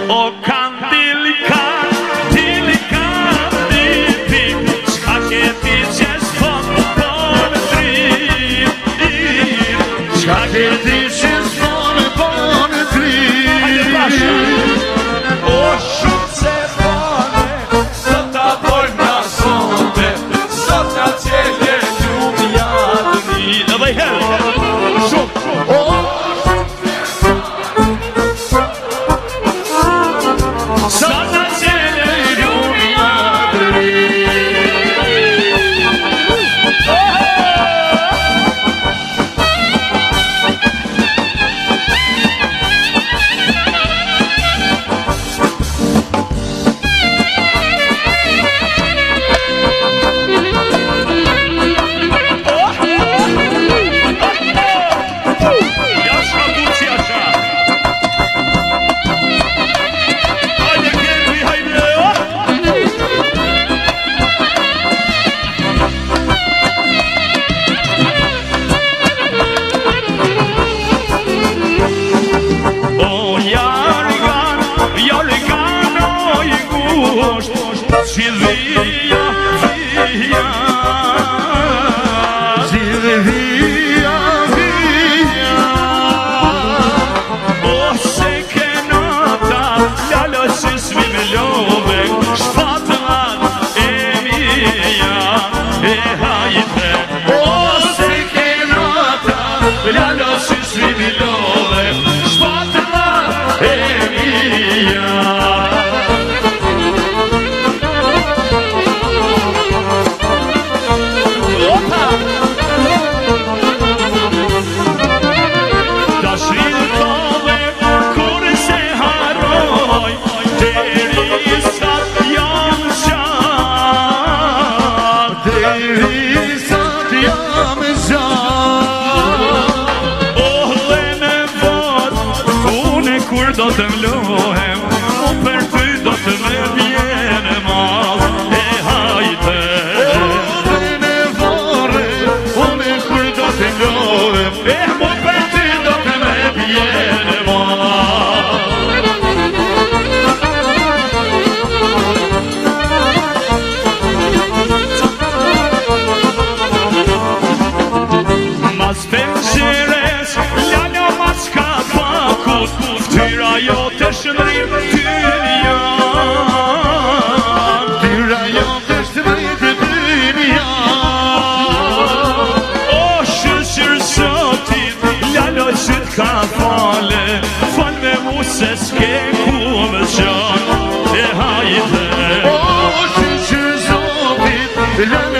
O kandil diti, çka ke ti që s'bon bon drit, çka ke ti që s'bon bon drit. O shumë se bone, sot ta bojmë na sonde, sot na qele lumja të mi. Dhe dhe herë, shumë. Do të mlohem, për ty do të me vjene mal, e hajte. Në vore, unë kur do të mlohem, për ty do të me vjene mal. Mas penqeres, lalo mas ka pakut, tyra jo të shëndrim t'yria, tyra jo të shëndrim t'yria. O shëshër sotit, lalo që t'ka fale, fal me mu se s'ke ku më qanë, e hajte. O shëshër sotit, lalo